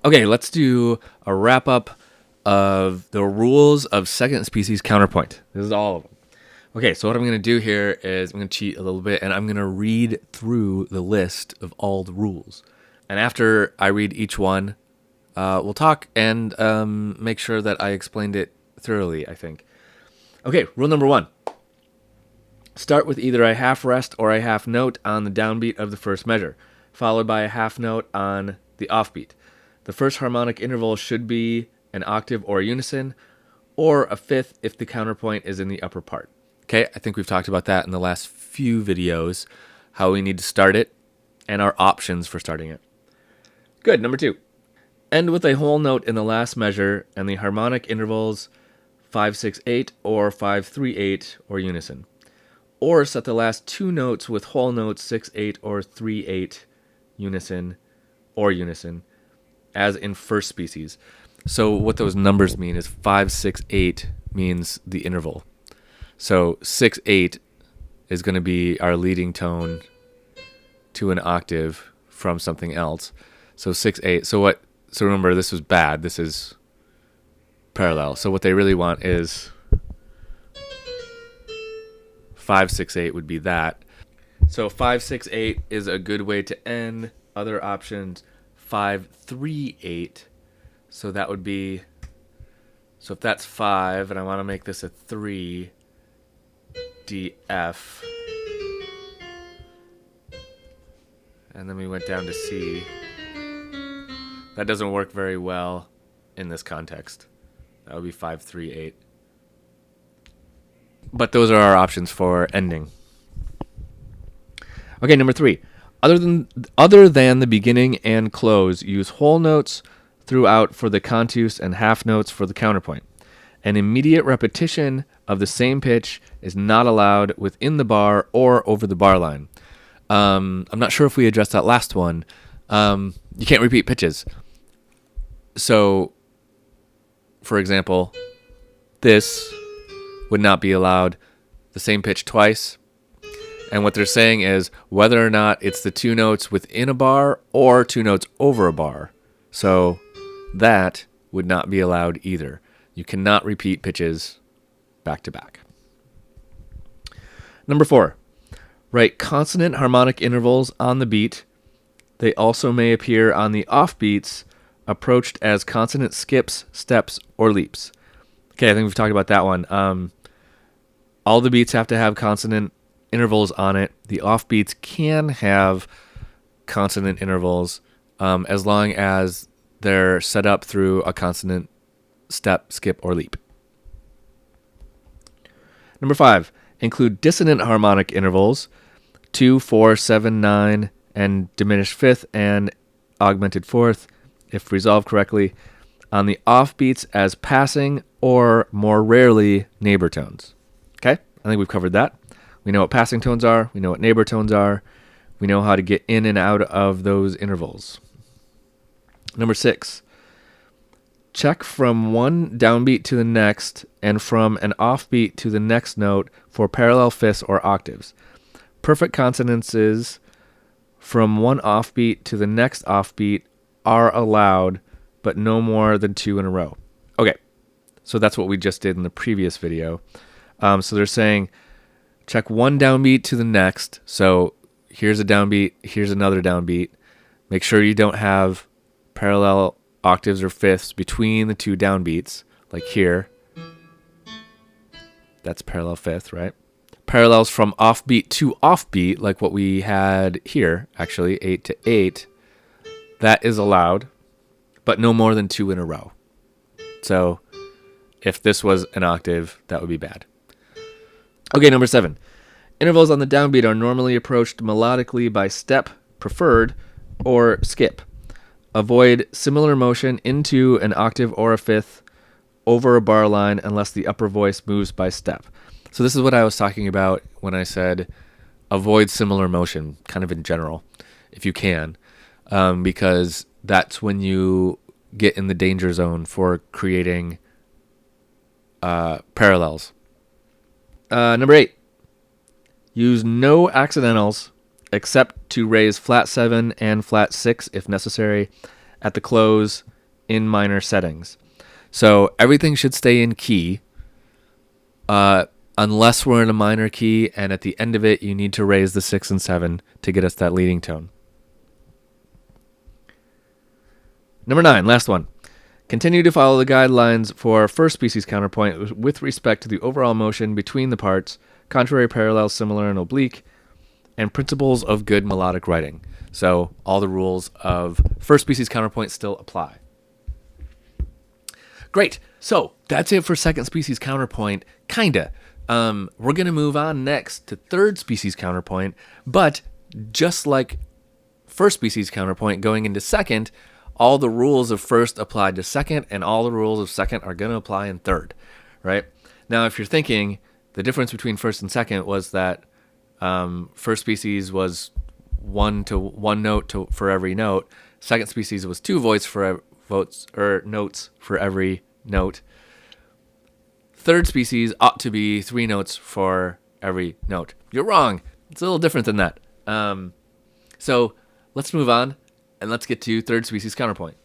Okay, let's do a wrap up of the rules of second species counterpoint. This is all of them. Okay, so what I'm going to do here is I'm going to cheat a little bit, and I'm going to read through the list of all the rules. And after I read each one, we'll talk and make sure that I explained it thoroughly, I think. Okay, rule number 1. Start with either a half rest or a half note on the downbeat of the first measure, followed by a half note on the offbeat. The first harmonic interval should be an octave or a unison, or a fifth if the counterpoint is in the upper part. Okay, I think we've talked about that in the last few videos, how we need to start it, and our options for starting it. Good, number 2. End with a whole note in the last measure and the harmonic intervals 5-6-8 or 5-3-8 or unison. Or set the last 2 notes with whole notes 6-8 or 3-8 unison or unison, as in first species. So what those numbers mean is 5-6-8 means the interval. So 6-8 is going to be our leading tone to an octave from something else. So 6-8. So remember, this was bad. This is parallel. So what they really want is 5-6-8 would be that. So 5-6-8 is a good way to end. Other options, 5-3-8. So that would be, so if that's 5 and I want to make this a 3, D, F. And then we went down to C. That doesn't work very well in this context. That would be 5-3-8. But those are our options for ending. Okay, number 3. Other than the beginning and close, use whole notes throughout for the contus and half notes for the counterpoint. An immediate repetition of the same pitch is not allowed within the bar or over the bar line. I'm not sure if we addressed that last one. You can't repeat pitches. So, for example, this would not be allowed the same pitch twice. And what they're saying is whether or not it's the 2 notes within a bar or 2 notes over a bar. So that would not be allowed either. You cannot repeat pitches back to back. Number 4, write consonant harmonic intervals on the beat. They also may appear on the offbeats, approached as consonant skips, steps, or leaps. Okay, I think we've talked about that one. All the beats have to have consonant intervals on it. The offbeats can have consonant intervals as long as they're set up through a consonant step, skip, or leap. Number 5, include dissonant harmonic intervals 2, 4, 7, 9, and diminished fifth and augmented fourth, if resolved correctly, on the offbeats as passing or, more rarely, neighbor tones. Okay, I think we've covered that. We know what passing tones are. We know what neighbor tones are. We know how to get in and out of those intervals. Number 6, check from one downbeat to the next and from an offbeat to the next note for parallel fifths or octaves. Perfect consonances from one offbeat to the next offbeat are allowed, but no more than 2 in a row. Okay, so that's what we just did in the previous video. So they're saying check one downbeat to the next. So here's a downbeat, here's another downbeat. Make sure you don't have parallel octaves or fifths between the 2 downbeats, like here. That's parallel fifth, right? Parallels from offbeat to offbeat, like what we had here, actually, 8 to 8. That is allowed, but no more than 2 in a row. So if this was an octave, that would be bad. Okay, number 7. Intervals on the downbeat are normally approached melodically by step, preferred, or skip. Avoid similar motion into an octave or a fifth over a bar line unless the upper voice moves by step. So this is what I was talking about when I said avoid similar motion, kind of in general, if you can, because that's when you get in the danger zone for creating parallels. Number 8, use no accidentals except to raise flat 7 and flat 6 if necessary at the close in minor settings. So everything should stay in key, unless we're in a minor key, and at the end of it, you need to raise the 6 and 7 to get us that leading tone. Number 9, last one. Continue to follow the guidelines for first species counterpoint with respect to the overall motion between the parts, contrary, parallel, similar, and oblique, and principles of good melodic writing. So all the rules of first species counterpoint still apply. Great. So that's it for second species counterpoint, kinda. We're going to move on next to third species counterpoint, but just like first species counterpoint going into second, all the rules of first apply to second, and all the rules of second are going to apply in third, right? Now, if you're thinking the difference between first and second was that first species was one note for every note, second species was 2 notes for every note. Third species ought to be 3 notes for every note. You're wrong. It's a little different than that. So let's move on and let's get to third species counterpoint.